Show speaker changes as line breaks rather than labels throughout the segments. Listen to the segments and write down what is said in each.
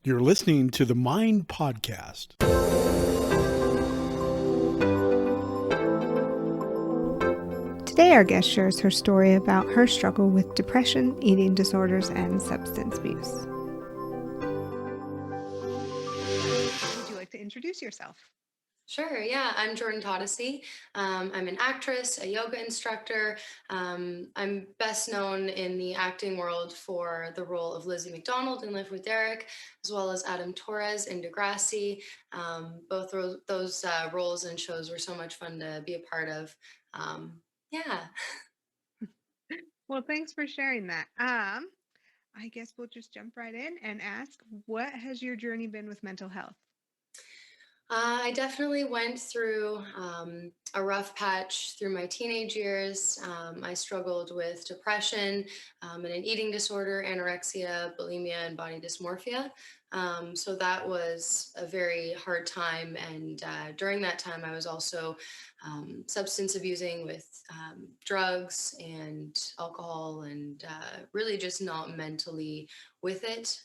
You're listening to the Mind Podcast.
Today, our guest shares her story about her struggle with depression, eating disorders, and substance abuse. Would you like to introduce yourself?
Sure. Yeah, I'm Jordan Todosey. I'm an actress, a yoga instructor. I'm best known in the acting world for the role of Lizzie McDonald in Live with Derek, as well as Adam Torres in Degrassi. Both those roles and shows were so much fun to be a part of. Yeah.
Well, thanks for sharing that. I guess we'll just jump right in and ask, what has your journey been with mental health?
I definitely went through a rough patch through my teenage years. I struggled with depression and an eating disorder, anorexia, bulimia, and body dysmorphia. So that was a very hard time. And during that time, I was also substance abusing with drugs and alcohol and really just not mentally with it.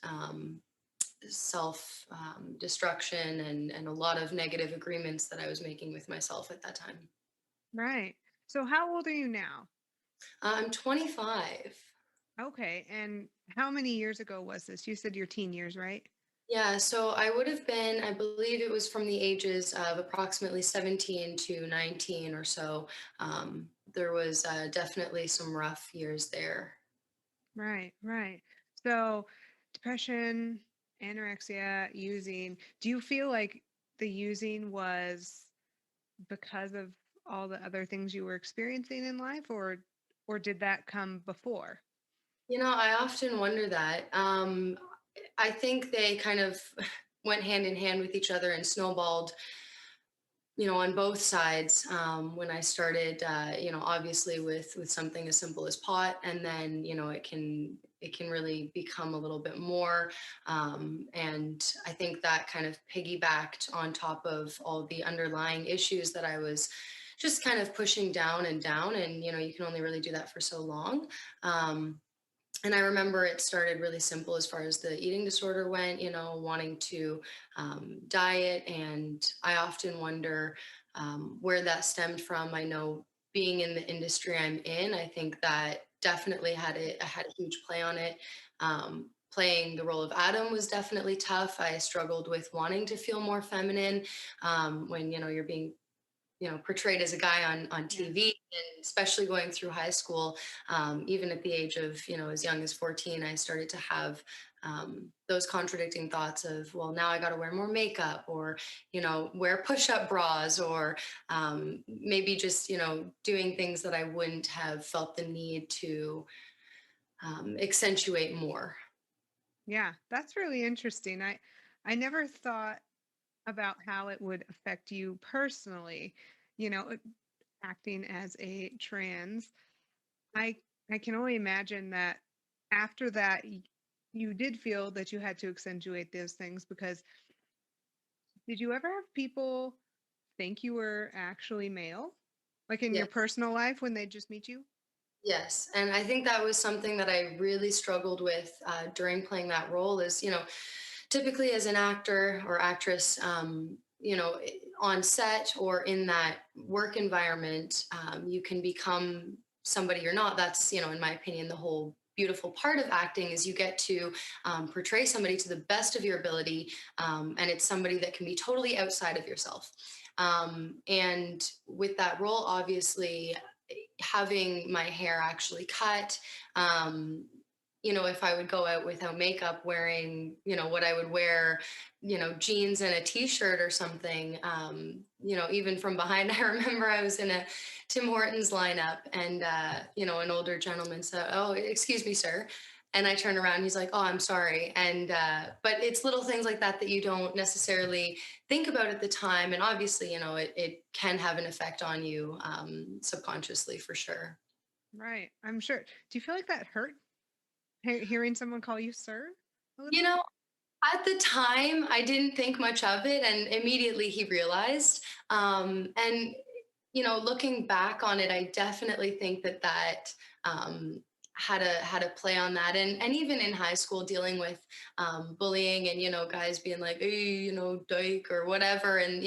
Self destruction and a lot of negative agreements that I was making with myself at that time.
Right. So, how old are you now?
I'm 25.
Okay. And how many years ago was this? You said your teen years, right?
Yeah, so I would have been, I believe it was from the ages of approximately 17 to 19 or so. There was definitely some rough years there.
Right, right. So, depression, anorexia, using, do you feel like the using was because of all the other things you were experiencing in life, or did that come before?
I often wonder that. I think they kind of went hand in hand with each other and snowballed on both sides. When I started, obviously with something as simple as pot, and then it can really become a little bit more. And I think that kind of piggybacked on top of all the underlying issues that I was just kind of pushing down and down, and you can only really do that for so long. And I remember it started really simple as far as the eating disorder went, wanting to diet. And I often wonder where that stemmed from. I know being in the industry I'm in, I think that definitely had a huge play on it. Playing the role of Adam was definitely tough. I struggled with wanting to feel more feminine when you're being portrayed as a guy on
Yeah.
TV, and especially going through high school. Even at the age of as young as 14, I started to have those contradicting thoughts of, well, now I got to wear more makeup, or wear push-up bras, or maybe just doing things that I wouldn't have felt the need to accentuate more.
Yeah, that's really interesting. I never thought about how it would affect you personally, you know, acting as a trans. I I can only imagine that after that you did feel that you had to accentuate those things because did you ever have people think you were actually male? Like in
Yeah.
your personal life when they just meet you?
Yes, and I think that was something that I really struggled with during playing that role. Is typically as an actor or actress, on set or in that work environment, you can become somebody you're not. That's in my opinion, the whole beautiful part of acting is you get to portray somebody to the best of your ability, and it's somebody that can be totally outside of yourself. And with that role, obviously having my hair actually cut, um, if I would go out without makeup, wearing what I would wear, jeans and a t-shirt or something, even from behind. I remember I was in a Tim Hortons lineup, and an older gentleman said, "Oh, excuse me, sir." And I turned around, he's like, "Oh, I'm sorry." And but it's little things like that that you don't necessarily think about at the time, and obviously it can have an effect on you subconsciously, for sure.
Right. I'm sure. Do you feel like that hurt hearing someone call you sir a little
you
bit?
know at the time I didn't think much of it, and immediately he realized. And looking back on it, I definitely think that um, how to play on that, and even in high school dealing with bullying, and guys being like, hey, dyke or whatever, and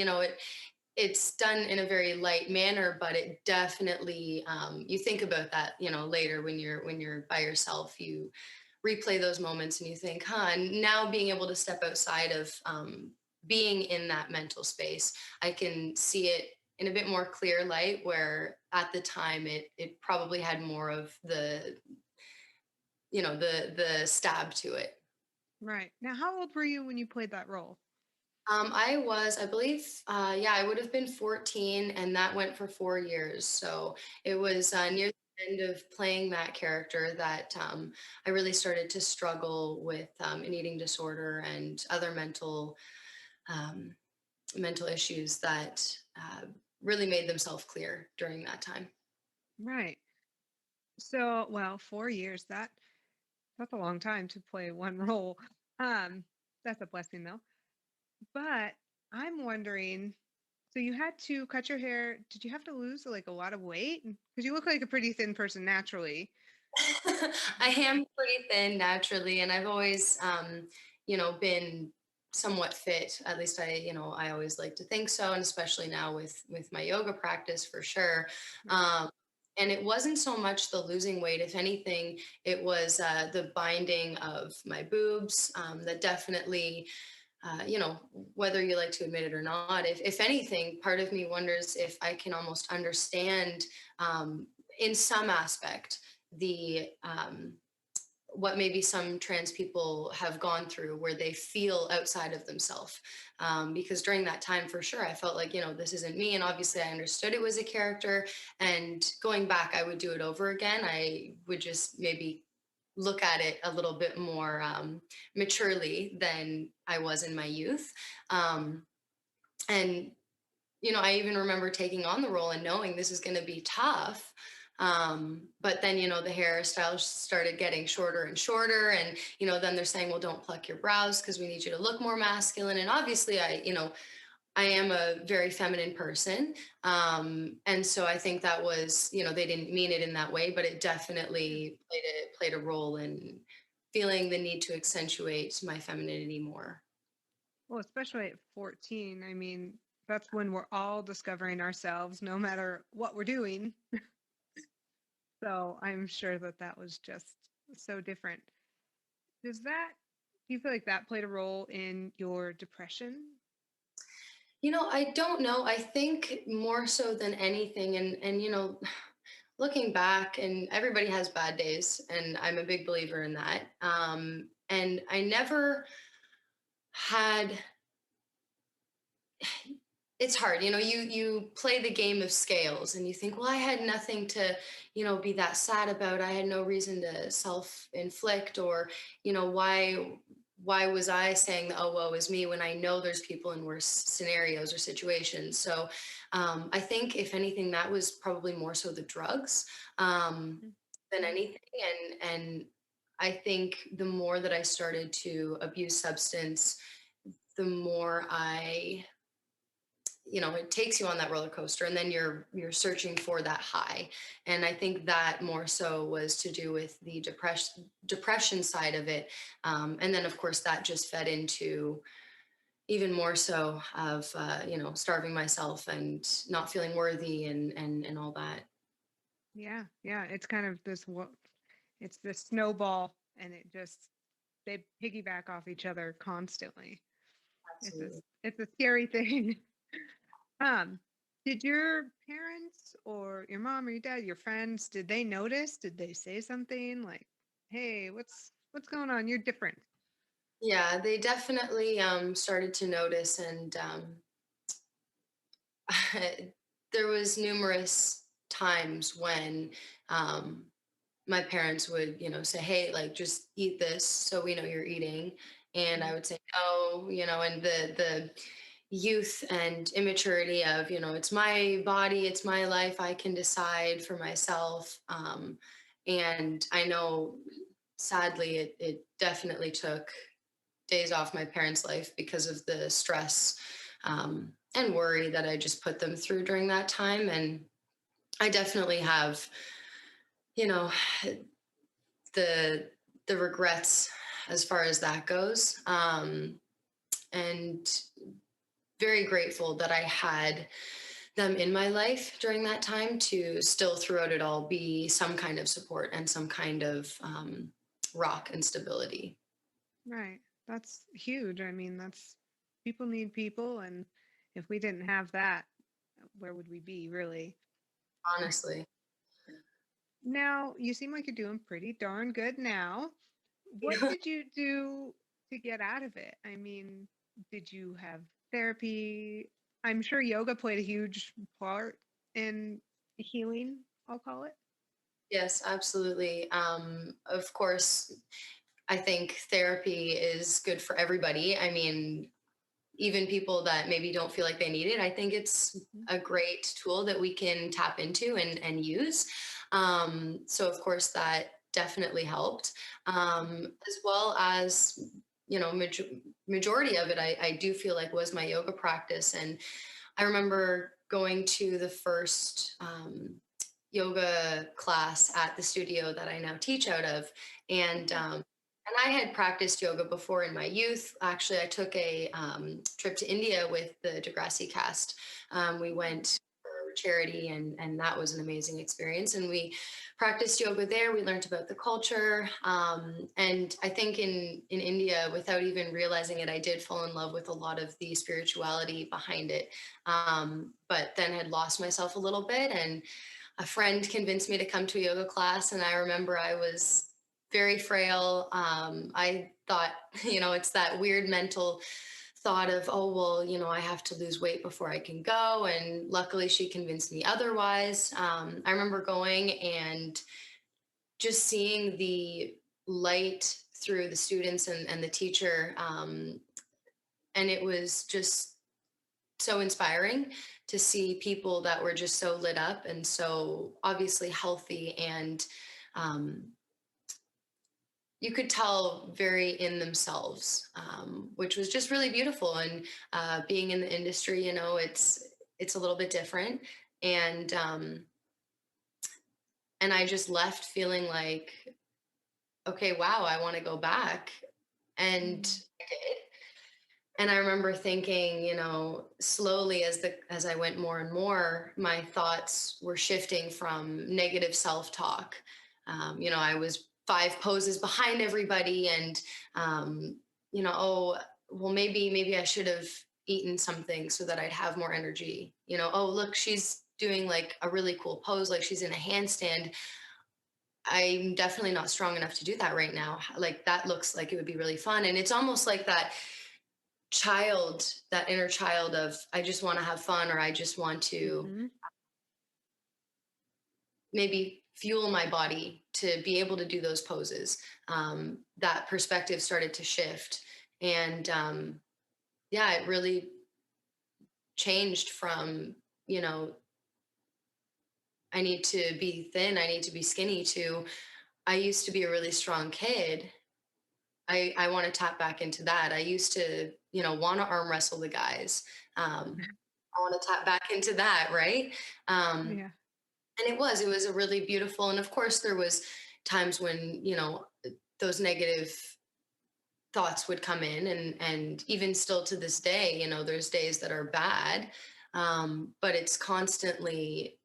it's done in a very light manner, but it definitely, you think about that, later when you're by yourself, you replay those moments and you think, huh, and now being able to step outside of being in that mental space, I can see it in a bit more clear light, where at the time it probably had more of the stab to it.
Right. Now, how old were you when you played that role?
I believe, yeah, I would have been 14, and that went for 4 years. So it was near the end of playing that character that I really started to struggle with an eating disorder and other um, mental issues that really made themselves clear during that time.
Right. So, well, 4 years, that's a long time to play one role. Um, that's a blessing though. But I'm wondering, so you had to cut your hair. Did you have to lose like a lot of weight? Because you look like a pretty thin person naturally.
I am pretty thin naturally, and I've always, been somewhat fit. At least I always like to think so, and especially now with my yoga practice, for sure.
Right.
Um, and it wasn't so much the losing weight. If anything, it was the binding of my boobs that definitely, whether you like to admit it or not, if anything, part of me wonders if I can almost understand, in some aspect, the what maybe some trans people have gone through, where they feel outside of themselves. Because during that time, for sure, I felt like, this isn't me. And obviously, I understood it was a character. And going back, I would do it over again. I would just maybe look at it a little bit more maturely than I was in my youth. Um, and I even remember taking on the role and knowing this is going to be tough. But then, the hairstyle started getting shorter and shorter. And, then they're saying, well, don't pluck your brows because we need you to look more masculine. And obviously, I am a very feminine person. And so I think that was, they didn't mean it in that way, but it definitely played a role in feeling the need to accentuate my femininity more.
Well, especially at 14. I mean, that's when we're all discovering ourselves, no matter what we're doing. So I'm sure that that was just so different. Do you feel like that played a role in your depression?
I don't know. I think more so than anything, and looking back, and everybody has bad days, and I'm a big believer in that. And I never had. It's hard, you play the game of scales, and you think, well, I had nothing to, be that sad about. I had no reason to self-inflict, or why was I saying, oh, woe is me, when I know there's people in worse scenarios or situations. So I think, if anything, that was probably more so the drugs, than
Mhm.
anything. And I think the more that I started to abuse substance, the more it takes you on that roller coaster, and then you're searching for that high. And I think that more so was to do with the depression side of it. And then, of course, that just fed into even more so of starving myself and not feeling worthy, and all that.
Yeah, yeah. It's kind of it's this snowball, and they piggyback off each other constantly.
Absolutely.
It's a scary thing. Um, did your parents or your mom or your dad, your friends, did they notice? Did they say something like, "Hey, what's going on? You're different."
Yeah, they definitely started to notice. And there was numerous times when um, my parents would, say, hey, like, just eat this so we know you're eating. And I
Mm.
would say no, and the youth and immaturity of, it's my body, it's my life, I can decide for myself. And I know, sadly, it definitely took days off my parents' life because of the stress and worry that I just put them through during that time. And I definitely have, you know, the regrets as far as that goes. And very grateful that I had them in my life during that time to still throughout it all be some kind of support and some kind of rock and stability.
Right. That's huge. I mean, that's people need people, and if we didn't have that, where would we be, really?
Honestly.
Now, you seem like you're doing pretty darn good now. What did you do to get out of it? I mean, did you have therapy? I'm sure yoga played a huge part in healing, I'll call it.
Yes, absolutely. Of course, I think therapy is good for everybody. I mean, even people that maybe don't feel like they need it, I think it's
Mhm.
a great tool that we can tap into and use. So, of course, that definitely helped, as well as, majority of it, I do feel like was my yoga practice. And I remember going to the first yoga class at the studio that I now teach out of, and I had practiced yoga before in my youth. Actually, I took a trip to India with the Degrassi cast. We went for charity, and that was an amazing experience. And we practiced yoga there. We learned about the culture, and I think in India, without even realizing it, I did fall in love with a lot of the spirituality behind it. But then had lost myself a little bit, and a friend convinced me to come to a yoga class. And I remember I was very frail. I thought, it's that weird mental thought of, oh, well, I have to lose weight before I can go. And luckily, she convinced me otherwise. I remember going and just seeing the light through the students and the teacher. And it was just so inspiring to see people that were just so lit up and so obviously healthy, and um, you could tell very in themselves, which was just really beautiful. And being in the industry, it's a little bit different, and and I just left feeling like, okay, wow, I want to go back, and
Mm.
I did. And I remember thinking, slowly as I went more and more, my thoughts were shifting from negative self-talk. I was 5 poses behind everybody, and oh, well, maybe I should have eaten something so that I'd have more energy. Oh, look, she's doing like a really cool pose, like she's in a handstand. I'm definitely not strong enough to do that right now. Like that looks like it would be really fun. And it's almost like that inner child of, I just want to have fun, or I just want to
Mm-hmm.
maybe fuel my body to be able to do those poses. That perspective started to shift. And yeah, it really changed from, you know, I need to be thin, I need to be skinny, to I used to be a really strong kid. I want to tap back into that. I used to, want to arm wrestle the guys. I want to tap back into that, right? Um,
Yeah.
and it was a really beautiful. And of course, there was times when, those negative thoughts would come in, and even still to this day, there's days that are bad. But it's constantly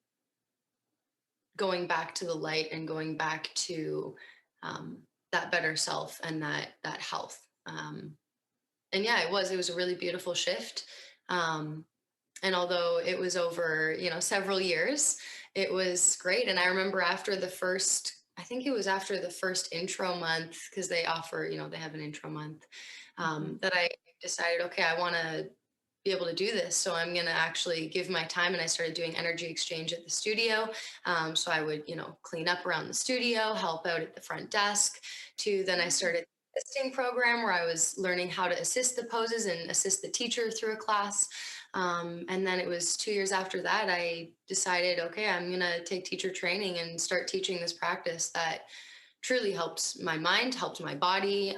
going back to the light and going back to um, that better self and that health. And yeah, it was a really beautiful shift. Um, and although it was over, several years, it was great. And I remember after the first, I think it was after the first intro month, because they offer, they have an intro month,
Mm-hmm.
that I decided, okay, I want to be able to do this. So I'm going to actually give my time. And I started doing energy exchange at the studio. So I would, clean up around the studio, help out at the front desk. To then I
Mm.
started assisting program where I was learning how to assist the poses and assist the teacher through a class. And then it was 2 years after that, I decided, okay, I'm going to take teacher training and start teaching this practice that truly helps my mind, helps my body.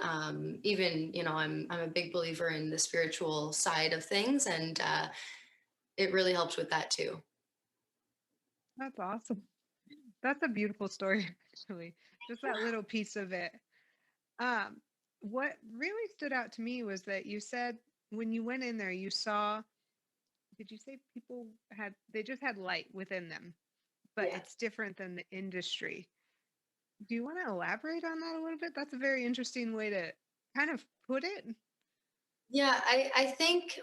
Even, I'm a big believer in the spiritual side of things, and it really helps with that too.
That's awesome. That's a beautiful story, actually. just that little piece of it. Um, what really stood out to me was that you said when you went in there, you saw, did you say people had, they just had light within them, but
Yeah.
it's different than the industry. Do you want to elaborate on that a little bit? That's a very interesting way to kind of put it.
Yeah, I think,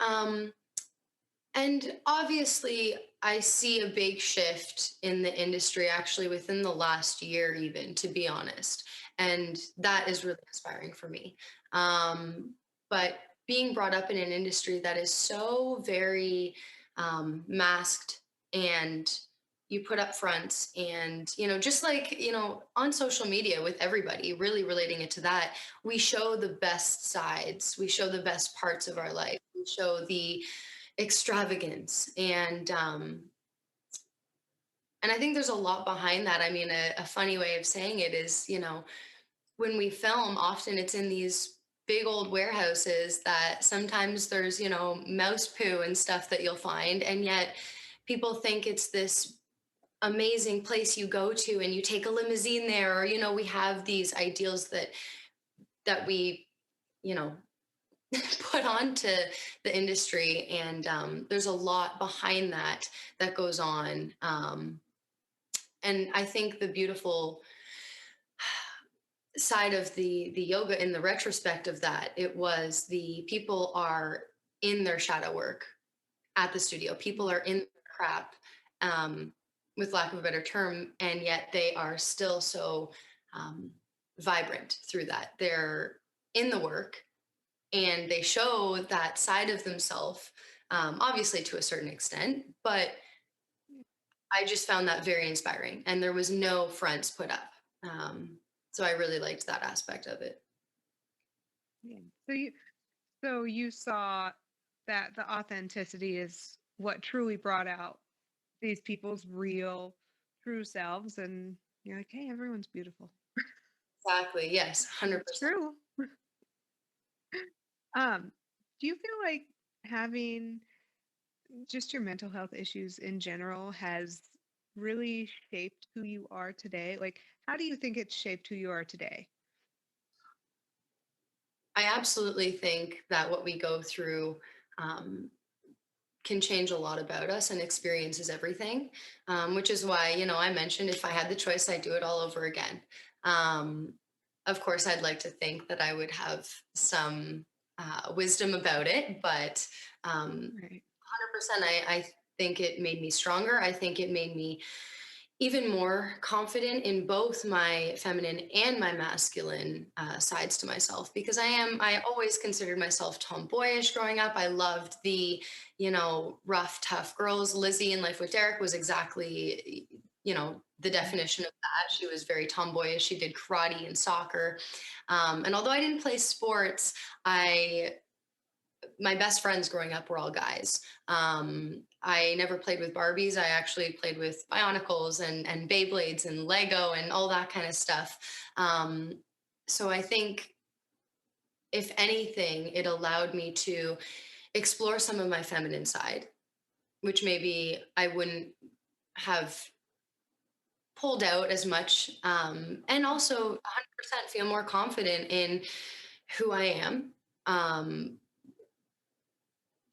and obviously, I see a big shift in the industry actually within the last year, even to be honest. And that is really inspiring for me. But being brought up in an industry that is so very masked, and you put up fronts, and, just like, on social media with everybody, really relating it to that, we show the best sides, we show the best parts of our life, we show the extravagance, and I think there's a lot behind that. I mean, a funny way of saying it is, when we film, often it's in these big old warehouses that sometimes there's, mouse poo and stuff that you'll find, and yet people think it's this amazing place you go to and you take a limousine there, or, we have these ideals that we, you know put onto the industry, and there's a lot behind that goes on, and I think the beautiful side of the yoga, in the retrospect of that, it was the people are in their shadow work at the studio, people are in their crap, um, with lack of a better term, and yet they are still so um, vibrant through that. They're in the work, and they show that side of themselves, obviously to a certain extent, but I just found that very inspiring, and there was no fronts put up, so I really liked that aspect of it.
Yeah. So you saw that the authenticity is what truly brought out these people's real, true selves, and you're like, hey, everyone's beautiful.
Exactly, yes,
It's
100%.
true. Um, do you feel like having just your mental health issues in general has really shaped who you are today? Like, how do you think it's shaped who you are today?
I absolutely think that what we go through um, can change a lot about us, and experience is everything, which is why, I mentioned, if I had the choice, I'd do it all over again. um, of course, I'd like to think that I would have some wisdom about it, but um,
Right.
100%, I think it made me stronger. I think it made me even more confident in both my feminine and my masculine sides to myself, because I always considered myself tomboyish growing up. I loved the, rough, tough girls. Lizzie in Life with Derek was exactly, the definition of that. She was very tomboyish. She did karate and soccer. And although I didn't play sports, I my best friends growing up were all guys. I never played with Barbies. I actually played with Bionicles and Beyblades and Lego and all that kind of stuff. So I think, if anything, it allowed me to explore some of my feminine side, which maybe I wouldn't have pulled out as much, and also 100% feel more confident in who I am. Um,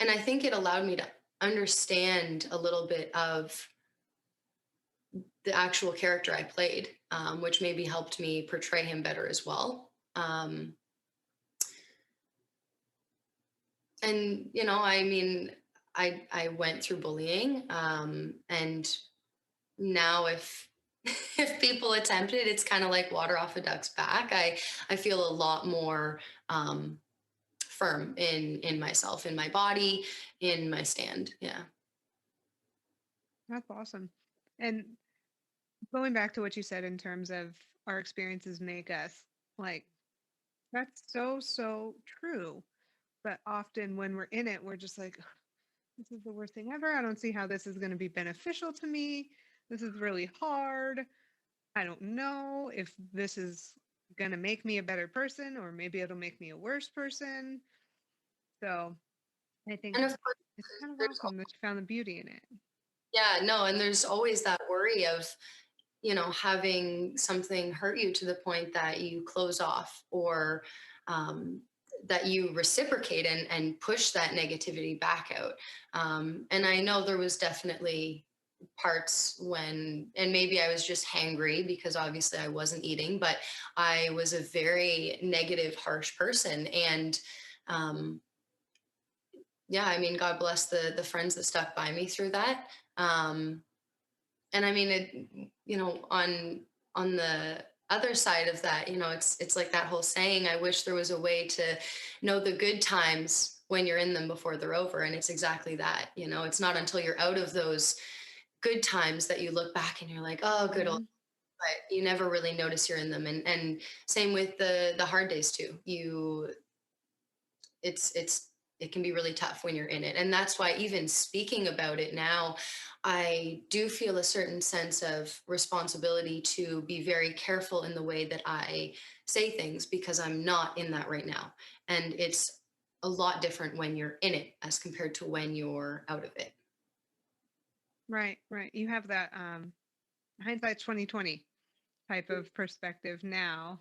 and I think it allowed me to understand a little bit of the actual character I played, which maybe helped me portray him better as well. And I mean, I went through bullying, and now if if people attempt it, it's kind of like water off a duck's back. I feel a lot more firm in myself, in my body, in my stand. Yeah.
That's awesome. And going back to what you said in terms of our experiences make us, like, that's so, so true. But often when we're in it, we're just like, this is the worst thing ever. I don't see how this is going to be beneficial to me. This is really hard. I don't know if this is going to make me a better person, or maybe it'll make me a worse person. So I think
And of course,
it's kind of
there's
awesome that you found the beauty in it.
yeah, no, and there's always that worry of, having something hurt you to the point that you close off, or um, that you reciprocate and push that negativity back out. And I know there was definitely parts when, and maybe I was just hangry because obviously I wasn't eating, but I was a very negative, harsh person. And um, yeah, I mean, God bless the friends that stuck by me through that. Um, and I mean, on the other side of that, it's like that whole saying, I wish there was a way to know the good times when you're in them before they're over. And it's exactly that. It's not until you're out of those good times that you look back and you're like, oh, good old,
Mhm.
but you never really notice you're in them. And same with the hard days too. It can be really tough when you're in it. And that's why, even speaking about it now, I do feel a certain sense of responsibility to be very careful in the way that I say things, because I'm not in that right now. And it's a lot different when you're in it as compared to when you're out of it.
Right, right. You have that hindsight 2020 type of perspective now,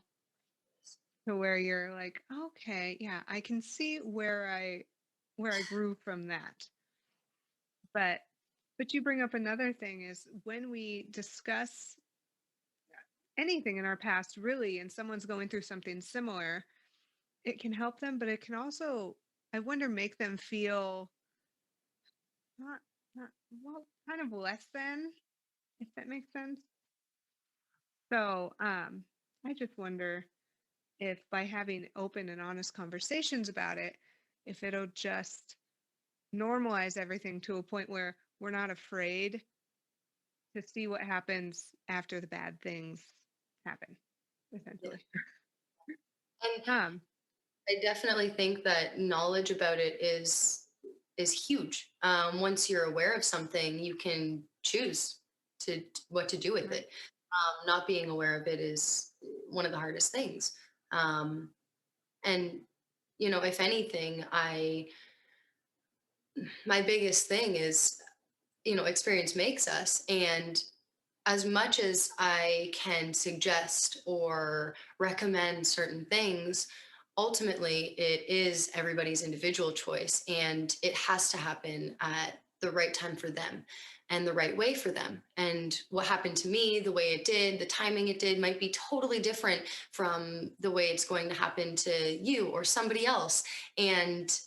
to where you're like, okay, yeah, I can see where I grew from that. But you bring up another thing, is when we discuss anything in our past, really, and someone's going through something similar, it can help them, but it can also, I wonder, make them feel not not well, kind of less than, if that makes sense. So, I just wonder if, by having open and honest conversations about it, if it'll just normalize everything to a point where we're not afraid to see what happens after the bad things happen,
Yeah.
essentially.
And
Um,
I definitely think that knowledge about it is huge. Once you're aware of something, you can choose to what to do with
right.
it. Not being aware of it is one of the hardest things. Um, and if anything, I my biggest thing is, experience makes us. And as much as I can suggest or recommend certain things, ultimately it is everybody's individual choice, and it has to happen at the right time for them and the right way for them. And what happened to me, the way it did, the timing it did, might be totally different from the way it's going to happen to you or somebody else. And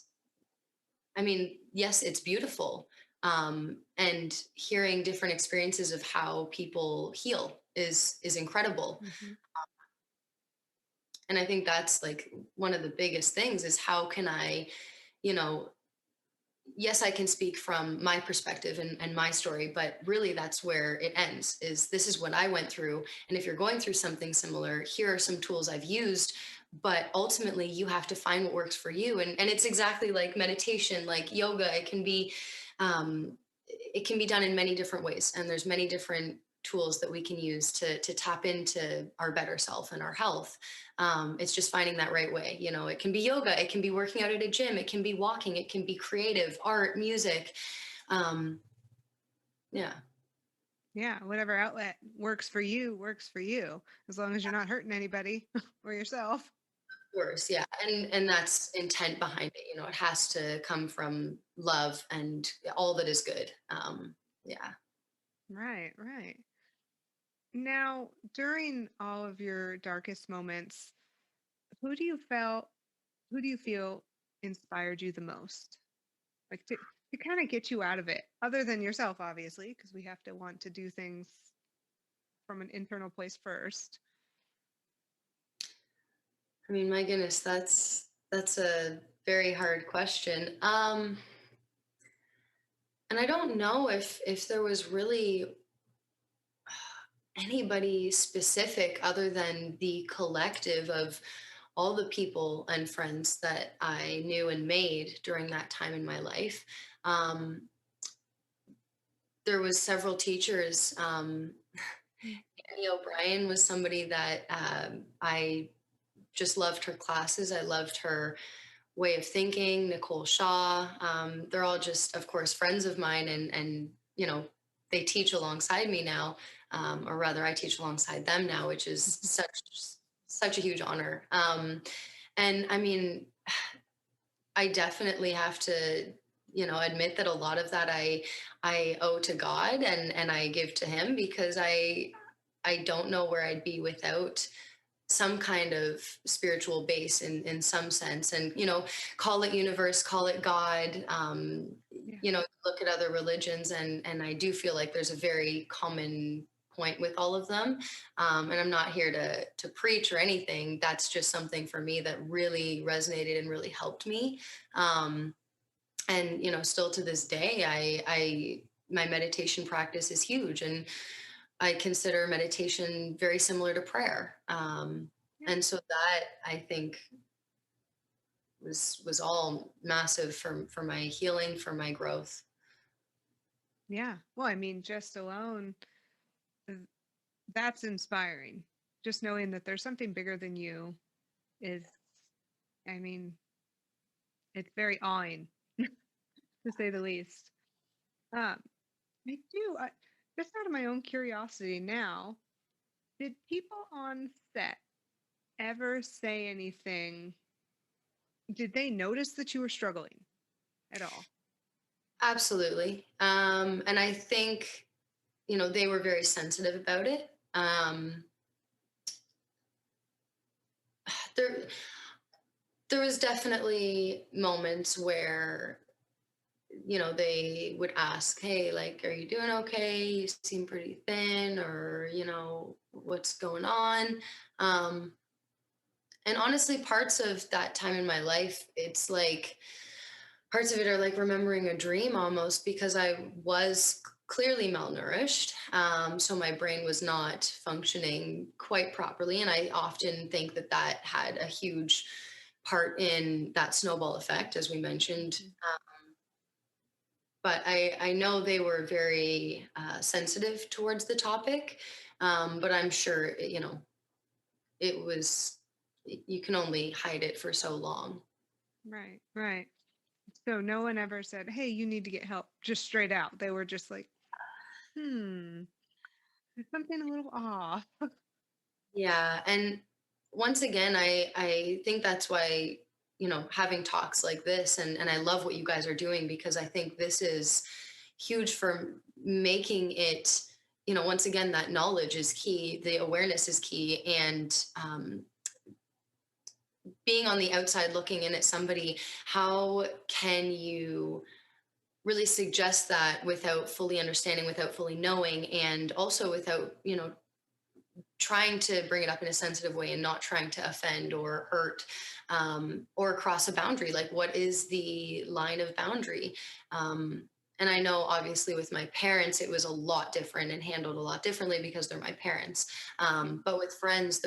I mean, yes, it's beautiful. And hearing different experiences of how people heal is incredible.
Hmm.
And I think that's like one of the biggest things, is how can I, you know, yes, I can speak from my perspective and my story, but really that's where it ends. Is this is what I went through. And if you're going through something similar, here are some tools I've used, but ultimately you have to find what works for you. And it's exactly like meditation, like yoga. Um, it can be done in many different ways. And there's many different tools that we can use to tap into our better self and our health. It's just finding that right way. It can be yoga, it can be working out at a gym, it can be walking, it can be creative art, music. um, yeah,
Yeah, whatever outlet works for you, as long as you're not hurting anybody or yourself.
of course, yeah. And that's intent behind it. It has to come from love and all that is good. Yeah.
Right, right. Now, during all of your darkest moments, who do you felt who do you feel inspired you the most? Like, to kind of get you out of it, other than yourself, obviously, because we have to want to do things from an internal place first.
I mean, my goodness, that's a very hard question. And I don't know if there was really anybody specific other than the collective of all the people and friends that I knew and made during that time in my life. Um, there was several teachers.
Mm.
Annie O'Brien was somebody that I just loved her classes. I loved her way of thinking. Nicole Shaw. They're all just, of course, friends of mine, and they teach alongside me now, or rather, I teach alongside them now, which is such a huge honor. And I mean, I definitely have to, admit that a lot of that I owe to God, and I give to Him, because I don't know where I'd be without some kind of spiritual base in some sense. And call it universe, call it God.
Yeah.
Look at other religions, and I do feel like there's a very common point with all of them. And I'm not here to preach or anything. That's just something for me that really resonated and really helped me. um, and still to this day, I my meditation practice is huge, and I consider meditation very similar to prayer.
Yeah.
And so that, I think, was all massive for my healing, for my growth.
Yeah. Well, I mean, just alone, th- that's inspiring. Just knowing that there's something bigger than you is, I mean, it's very awing, to say the least. Um, just out of my own curiosity now, did people on set ever say anything? Did they notice that you were struggling at all?
Absolutely. And I think, they were very sensitive about it. There, there was definitely moments where, they would ask, hey, like, are you doing okay? You seem pretty thin, or, what's going on? Um, and honestly, parts of that time in my life, it's like parts of it are like remembering a dream almost, because I was clearly malnourished. So my brain was not functioning quite properly. And I often think that that had a huge part in that snowball effect, as we mentioned.
Mhm.
But I know they were very sensitive towards the topic. But I'm sure, it was, you can only hide it for so long.
Right, right. So no one ever said, "Hey, you need to get help," just straight out. They were just like, "Hmm, there's something a little off."
Yeah. And once again, I think that's why, having talks like this, and I love what you guys are doing, because I think this is huge for making it, once again, that knowledge is key, the awareness is key. And being on the outside looking in at somebody, how can you really suggest that without fully understanding, without fully knowing, and also without, trying to bring it up in a sensitive way, and not trying to offend or hurt, or cross a boundary? Like, what is the line of boundary? And I know, obviously, with my parents, it was a lot different and handled a lot differently, because they're my parents.
Yeah.
But with friends,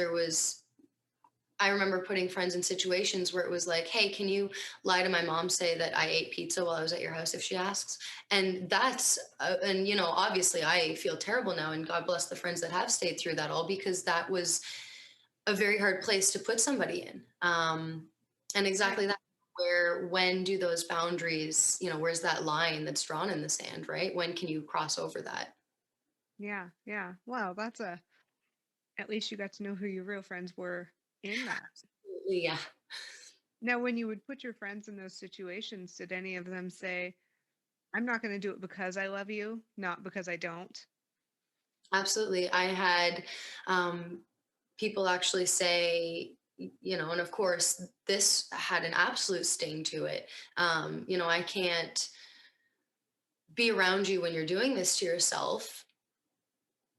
I remember putting friends in situations where it was like, hey, can you lie to my mom, say that I ate pizza while I was at your house if she asks? And and, obviously I feel terrible now. And God bless the friends that have stayed through that all, because that was a very hard place to put somebody in. And
Right.
exactly that, when do those boundaries, where's that line that's drawn in the sand, right? When can you cross over that?
Yeah, yeah. Well, at least you got to know who your real friends were in that.
Yeah.
Now, when you would put your friends in those situations, did any of them say, "I'm not going to do it because I love you, not because I don't"?
Absolutely. I had people actually say, and of course, this had an absolute sting to it. I can't be around you when you're doing this to yourself,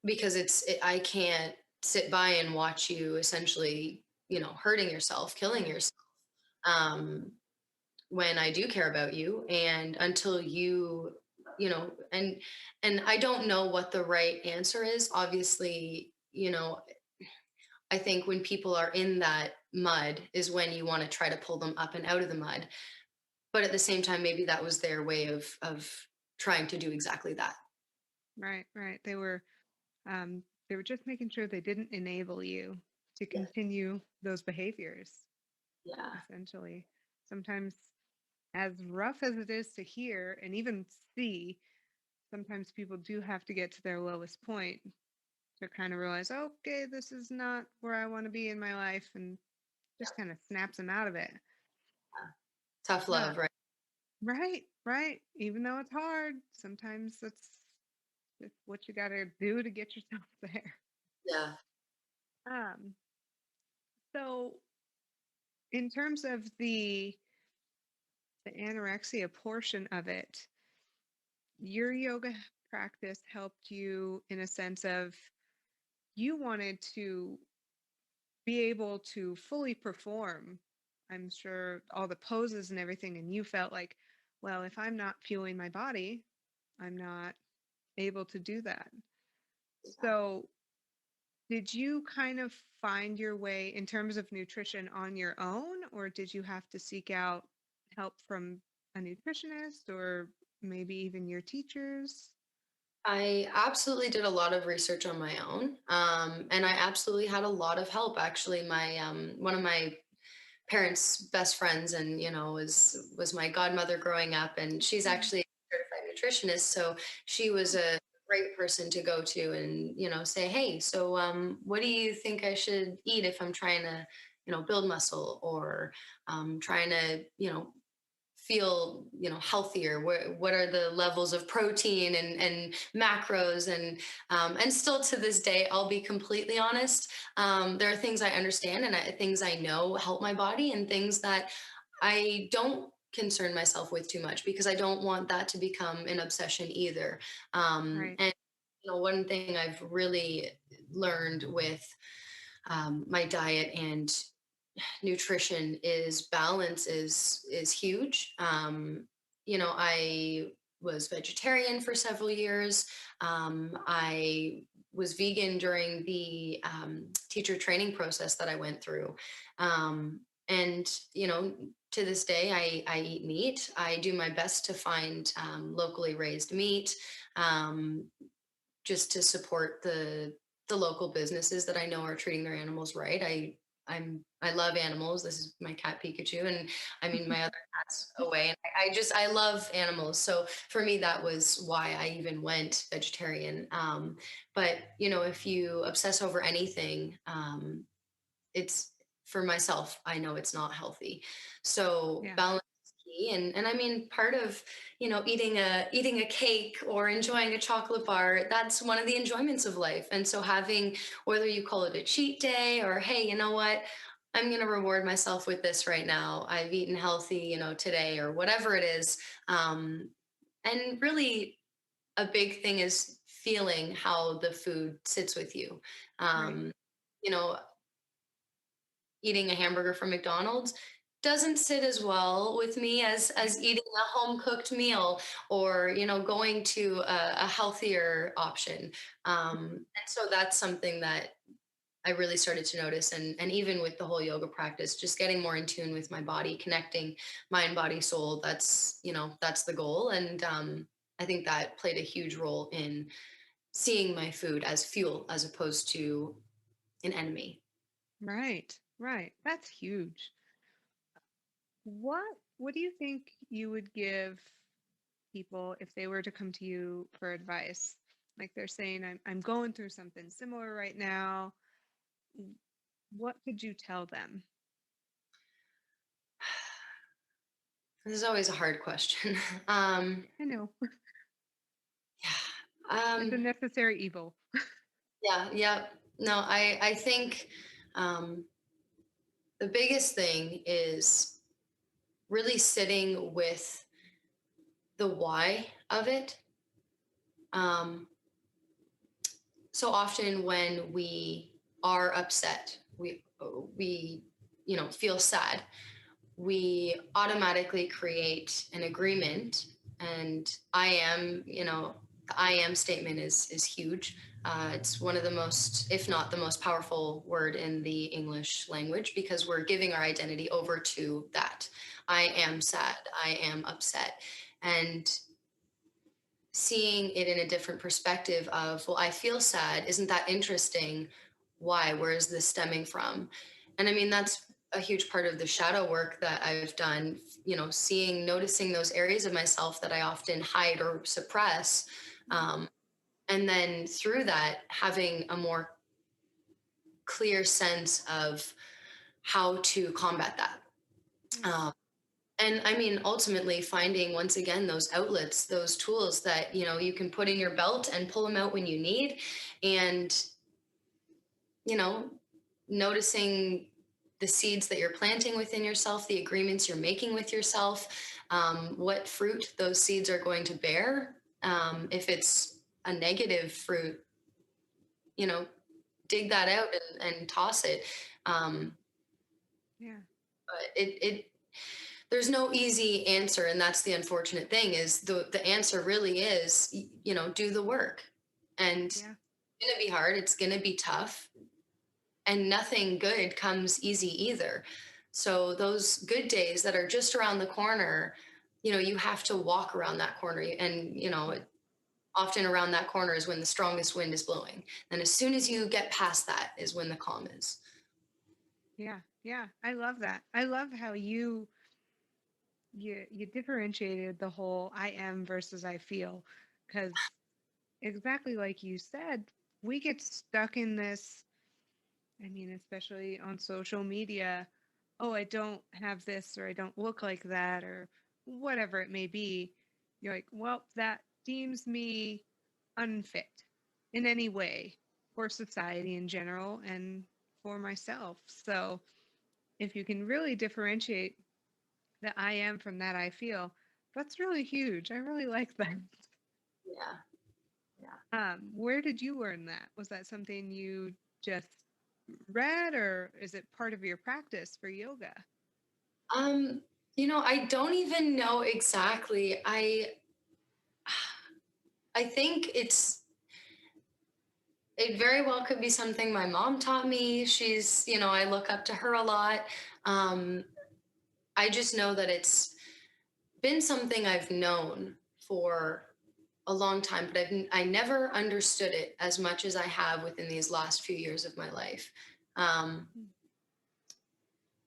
because I can't sit by and watch you essentially, hurting yourself, killing
Yeah.
yourself. Um, when I do care about you, and until and I don't know what the right answer is. Obviously, I think when people are in that mud is when you want to try to pull them up and out of the mud. But at the same time, maybe that was their way of trying to do exactly that.
Right, right. They were just making sure they didn't enable you to
Yeah.
continue those behaviors,
Yeah.
essentially. Sometimes, as rough as it is to hear and even see, sometimes people do have to get to their lowest point to kind of realize, okay, this is not where I want to be in my life, and just kind of snaps them out of it.
Tough
Uh,
love, right?
right, right. Even though it's hard, sometimes that's just what you got to do to get yourself there.
Yeah.
Um, so in terms of the anorexia portion of it, your yoga practice helped you in a sense of you wanted to be able to fully perform, I'm sure, all the poses and everything. And you felt like, well, if I'm not fueling my body, I'm not able to do that. So, did you kind of find your way in terms of nutrition on your own, or did you have to seek out help from a nutritionist or maybe even your teachers?
I absolutely did a lot of research on my own. And I absolutely had a lot of help. Actually, my one of my parents' best friends and was my godmother growing up, and she's
Mhm.
actually a certified nutritionist. So she was a great person to go to and say, hey, so what do you think I should eat if I'm trying to build muscle, or trying to feel healthier? What are the levels of protein and macros? And still to this day, I'll be completely honest, there are things I understand and things I know help my body, and things that I don't concern myself with too much, because I don't want that to become an obsession either.
Right,
And one thing I've really learned with my diet and nutrition is balance is huge. I was vegetarian for several years. I was vegan during the teacher training process that I went through. And to this day, I eat meat. I do my best to find locally raised meat, um, just to support the local businesses that I know are treating their animals right. I love animals. This is my cat Pikachu, and I mean my other cat's away. And I love animals. So for me, that was why I even went vegetarian. But if you obsess over anything, it's for myself, I know it's not healthy. So
yeah,
balance is key. And I mean, part of eating a cake or enjoying a chocolate bar, that's one of the enjoyments of life. And so having, whether you call it a cheat day or, hey, you know what, I'm going to reward myself with this right now, I've eaten healthy today, or whatever it is. And really, a big thing is feeling how the food sits with you.
right,
um, you know Eating a hamburger from McDonald's doesn't sit as well with me as eating a home cooked meal, or going to a healthier option. And so that's something that I really started to notice. And even with the whole yoga practice, just getting more in tune with my body, connecting mind, body, soul. That's the goal. And I think that played a huge role in seeing my food as fuel as opposed to an enemy.
right, right. That's huge. What do you think you would give people if they were to come to you for advice? Like they're saying, I'm going through something similar right now. What could you tell them?
This is always a hard question.
I know
Yeah.
it's a necessary evil.
Yeah. Yeah. No, I think um, the biggest thing is really sitting with the why of it. Um, so often when we are upset, we feel sad, we automatically create an agreement. And the I am statement is huge. It's one of the most, if not the most powerful word in the English language, because we're giving our identity over to that. I am sad, I am upset. And seeing it in a different perspective of, well, I feel sad, isn't that interesting? Why? Where is this stemming from? And I mean, that's a huge part of the shadow work that I've done, noticing those areas of myself that I often hide or suppress.
Yeah.
And then through that, having a more clear sense of how to combat that.
Yeah.
Um, and I mean, ultimately finding once again those outlets, those tools that, you can put in your belt and pull them out when you need. And, you know, noticing the seeds that you're planting within yourself, the agreements you're making with yourself, what fruit those seeds are going to bear. If it's a negative fruit, you know, dig that out and toss it. Um,
Yeah.
but there's no easy answer, and that's the unfortunate thing is the answer really is, do the work. And it's
Yeah.
going to be hard, it's going to be tough, and nothing good comes easy either. So those good days that are just around the corner, you have to walk around that corner, and often around that corner is when the strongest wind is blowing, and as soon as you get past that is when the calm is.
Yeah. Yeah. I love that. I love how you differentiated the whole I am versus I feel, because exactly like you said, we get stuck in this. I mean, especially on social media. Oh, I don't have this, or I don't look like that, or whatever it may be. You're like, well, that deems me unfit in any way for society in general and for myself. So if you can really differentiate the I am from that I feel, that's really huge. I really like that.
Yeah, yeah.
Where did you learn that? Was that something you just read, or is it part of your practice for yoga?
um I don't even know exactly. I think it very well could be something my mom taught me. I look up to her a lot. um I just know that it's been something I've known for a long time, but I never understood it as much as I have within these last few years of my life. Um,
Mm.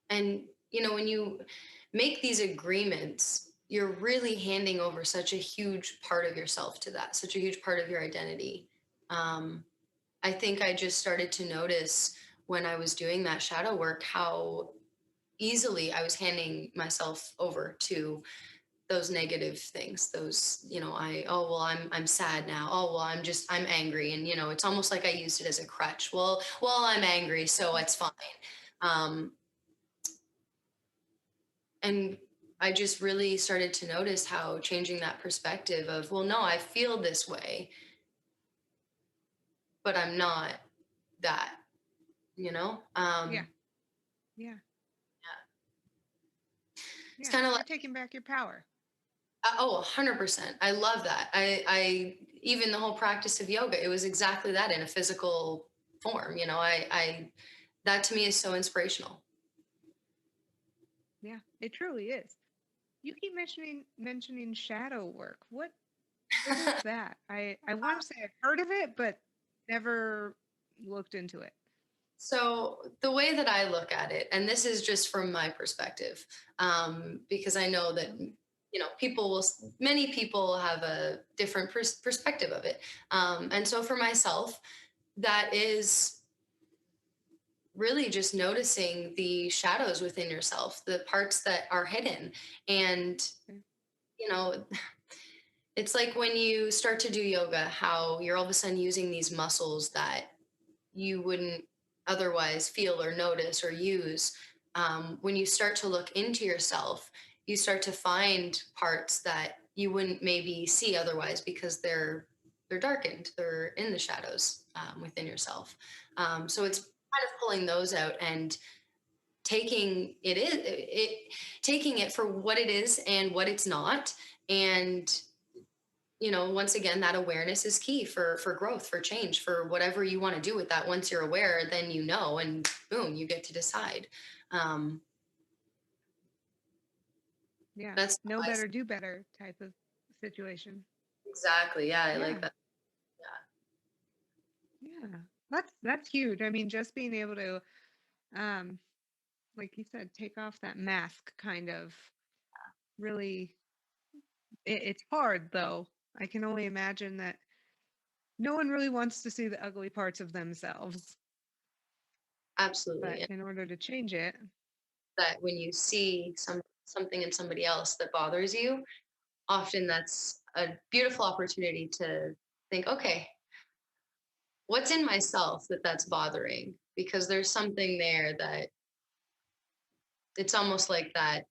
and when you make these agreements, you're really handing over such a huge part of yourself to that, such a huge part of your identity. Um, I think I just started to notice when I was doing that shadow work how easily I was handing myself over to those negative things, those, oh well, I'm sad now, oh well, I'm angry, and it's almost like I used it as a crutch. Well, I'm angry, so it's fine. um and I just really started to notice how changing that perspective of, well, no, I feel this way, but I'm not that,
Yeah, yeah,
it's
yeah.
kind of like,
You're taking back your power.
oh, 100%, I love that. I even the whole practice of yoga, it was exactly that in a physical form. I that to me is so inspirational.
Yeah, it truly is. You keep mentioning shadow work. What is that? I want to say I've heard of it, but never looked into it.
So the way that I look at it, and this is just from my perspective, because I know that
Okay.
many people have a different perspective of it, and so for myself, that is really just noticing the shadows within yourself, the parts that are hidden, and
Okay.
you know it's like when you start to do yoga, how you're all of a sudden using these muscles that you wouldn't otherwise feel or notice or use. When you start to look into yourself, you start to find parts that you wouldn't maybe see otherwise because they're darkened, they're in the shadows, within yourself. So it's
Okay.
kind of pulling those out and taking it for what it is and what it's not. And once again, that awareness is key for growth, for change, for whatever you want to do with that. Once you're aware, then and boom, you get to decide. um
Yeah.
that's
Know
how I
better, do better type of situation.
exactly, yeah, I like
Yeah.
that.
Yeah. That's huge. I mean, just being able to um like you said, take off that mask kind of really it's hard though. I can only imagine that no one really wants to see the ugly parts of themselves, but
Absolutely. And
in order to change it,
that when you see something in somebody else that bothers you, often that's a beautiful opportunity to think, okay, what's in myself that's bothering? Because there's something there that it's almost like that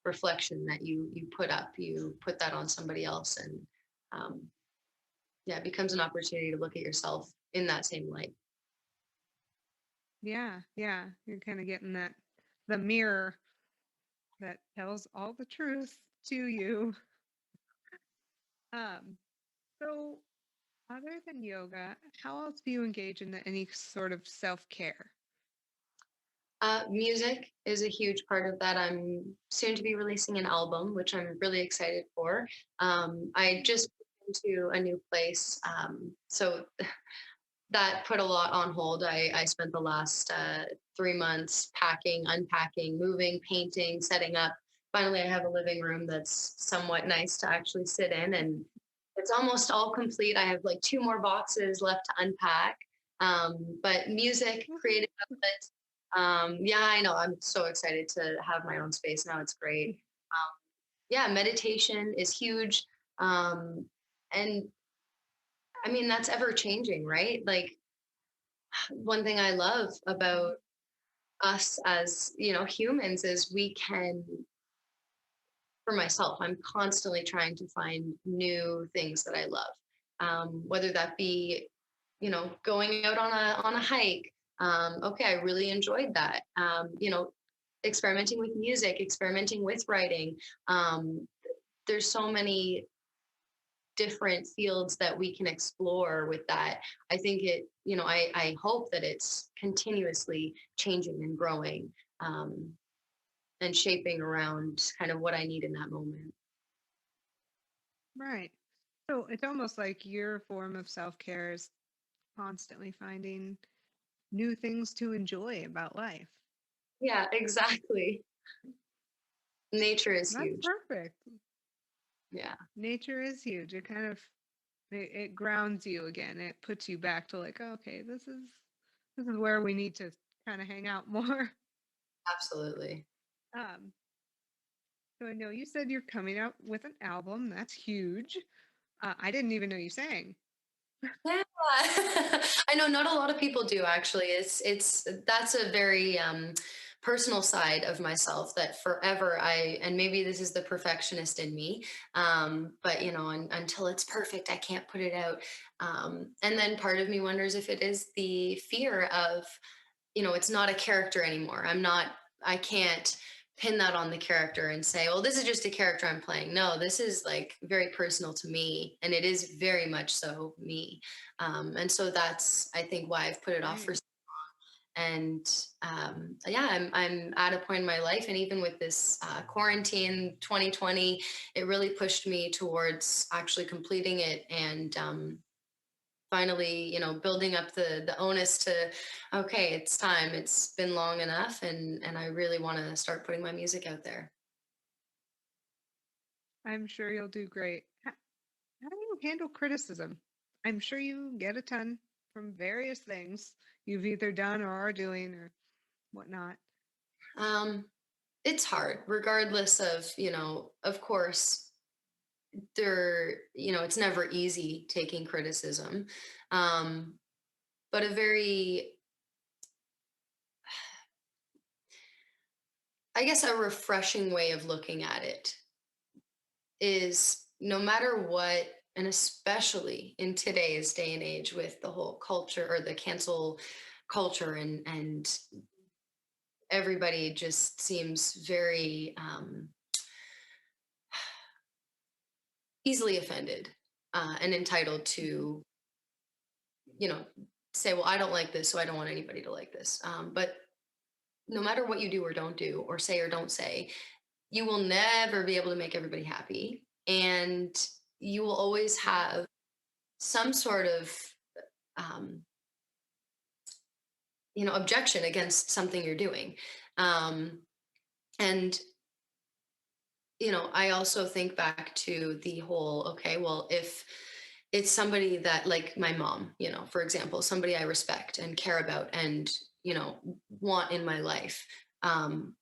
reflection that you put up, you put that on somebody else, and um, yeah, it becomes an opportunity to look at yourself in that same light.
yeah, yeah, you're kind of getting that the mirror that tells all the truth to you. Um, so other than yoga, how else do you engage in any sort of self-care?
Music is a huge part of that. I'm soon to be releasing an album, which I'm really excited for. I just moved into a new place, so that put a lot on hold. I spent the last 3 months packing, unpacking, moving, painting, setting up. Finally, I have a living room that's somewhat nice to actually sit in, and it's almost all complete. I have like two more boxes left to unpack. But music, creative outlet. Yeah, I know. I'm so excited to have my own space now. It's great. Um, yeah, meditation is huge. Um, and I mean, that's ever changing, right? Like, one thing I love about us as, humans is we can, for myself, I'm constantly trying to find new things that I love. Whether that be, going out on a hike. Okay, I really enjoyed that. Experimenting with music, experimenting with writing. Um, there's so many different fields that we can explore with that. I think I hope that it's continuously changing and growing, um, and shaping around kind of what I need in that moment.
Right. So it's almost like your form of self-care is constantly finding new things to enjoy about life.
Yeah, exactly. Nature is
That's
huge.
perfect.
Yeah,
Nature is huge. It kind of it grounds you again. It puts you back to like, oh, okay, this is where we need to kind of hang out more.
absolutely.
Um, so I know you said you're coming out with an album. That's huge. I didn't even know you sang.
Yeah. I know not a lot of people do actually. It's that's a very personal side of myself that forever and maybe this is the perfectionist in me, but until it's perfect I can't put it out. And then part of me wonders if it is the fear of, it's not a character anymore. I can't pin that on the character and say, well, this is just a character I'm playing. No, this is like very personal to me. And it is very much so me. And so that's, I think, why I've put it off for.
Right.
And yeah, I'm at a point in my life. And even with this quarantine 2020, it really pushed me towards actually completing it and, finally, building up the onus to, okay, it's time, it's been long enough, and I really want to start putting my music out there.
I'm sure you'll do great. How do you handle criticism? I'm sure you get a ton from various things you've either done or are doing or whatnot.
um it's hard regardless of, of course, it's never easy taking criticism, um but a very, I guess, a refreshing way of looking at it is no matter what, and especially in today's day and age with the whole culture or the cancel culture, and everybody just seems very easily offended, and entitled to, you know say, well, I don't like this, so I don't want anybody to like this. But no matter what you do or don't do or say or don't say, you will never be able to make everybody happy, and you will always have some sort of um, objection against something you're doing. Um, and I also think back to the whole, okay, well, if it's somebody that, like my mom, for example, somebody I respect and care about and, want in my life. Um,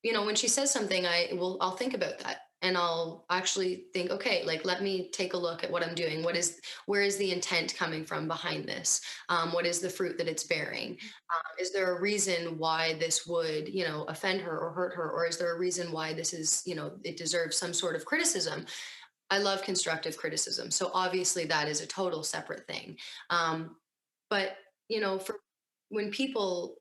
when she says something, I'll think about that. And I'll actually think, okay, like, let me take a look at what I'm doing. Where is the intent coming from behind this? What is the fruit that it's bearing? Is there a reason why this would, offend her or hurt her? Or is there a reason why this is, it deserves some sort of criticism? I love constructive criticism. So obviously that is a total separate thing. But, for when people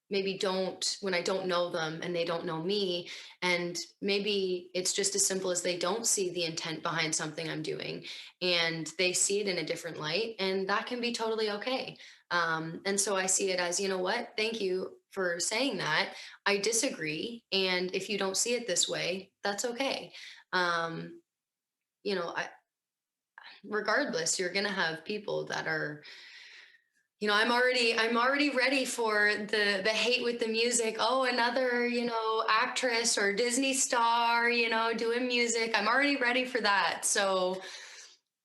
maybe don't, when I don't know them and they don't know me, and maybe it's just as simple as they don't see the intent behind something I'm doing and they see it in a different light, and that can be totally okay. And so I see it as, you know what, thank you for saying that. I disagree. And if you don't see it this way, that's okay. Um, I, regardless, you're going to have people that are, I'm already ready for the hate with the music. Oh, another, actress or Disney star, doing music. I'm already ready for that. So,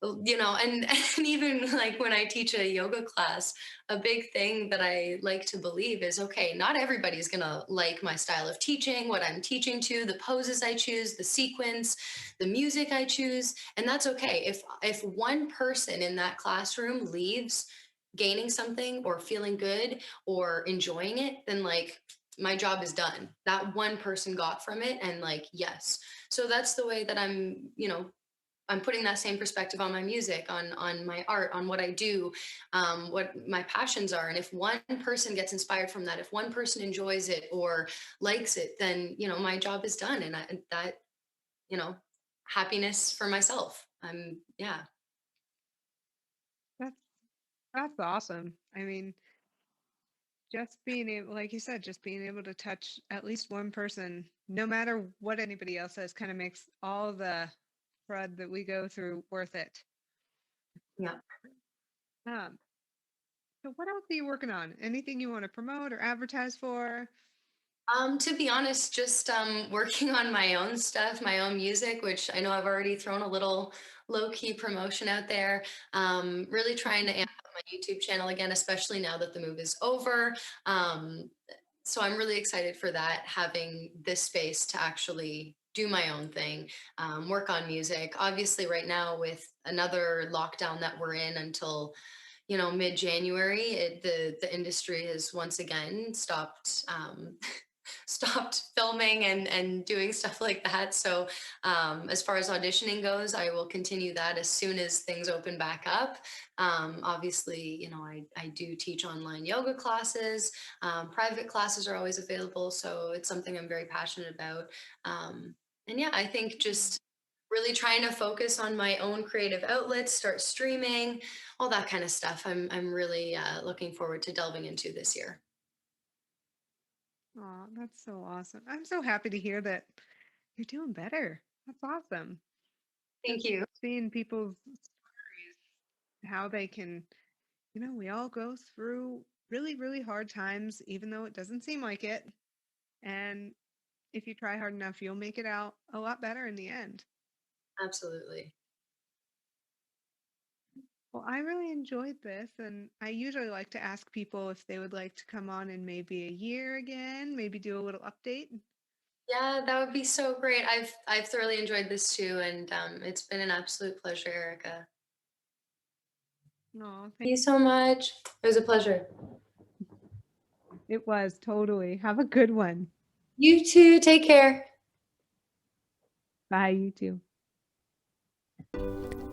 and and even like when I teach a yoga class, a big thing that I like to believe is, okay, not everybody's going to like my style of teaching, what I'm teaching to, the poses I choose, the sequence, the music I choose, and that's okay. If one person in that classroom leaves gaining something or feeling good or enjoying it, then like my job is done. That one person got from it, and like, yes. So that's the way that I'm putting that same perspective on my music, on my art, on what I do, what my passions are. And if one person gets inspired from that, if one person enjoys it or likes it, then my job is done, and that you know happiness for myself. Yeah.
That's that's awesome. I mean, just being able, like you said, just being able to touch at least one person, no matter what anybody else says, kind of makes all the crud that we go through worth it.
Yeah.
Um, so what else are you working on? Anything you want to promote or advertise for?
To be honest, just working on my own stuff, my own music, which I know I've already thrown a little low key promotion out there. Really trying to amp up my YouTube channel again, especially now that the move is over. Um, so I'm really excited for that, having this space to actually do my own thing, work on music. Obviously, right now with another lockdown that we're in until mid-January, the industry has once again stopped. Stopped filming and doing stuff like that. So as far as auditioning goes, I will continue that as soon as things open back up. Obviously, I do teach online yoga classes. Private classes are always available, so it's something I'm very passionate about. And yeah, I think just really trying to focus on my own creative outlets, start streaming, all that kind of stuff. I'm really looking forward to delving into this year.
Oh, that's so awesome. I'm so happy to hear that you're doing better. That's awesome.
Thank
Just
you.
seeing people's stories, how they can, we all go through really, really hard times, even though it doesn't seem like it. And if you try hard enough, you'll make it out a lot better in the end.
Absolutely.
Well, I really enjoyed this, and I usually like to ask people if they would like to come on in maybe a year again, maybe do a little update.
Yeah, that would be so great. I've thoroughly enjoyed this too, and it's been an absolute pleasure, Erica.
No,
Thank you so much. It was a pleasure.
it was totally. Have a good one.
You too. Take care.
Bye, you too.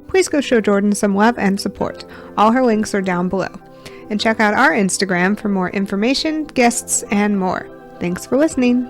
Please go show Jordan some love and support. All her links are down below. And check out our Instagram for more information, guests, and more. Thanks for listening.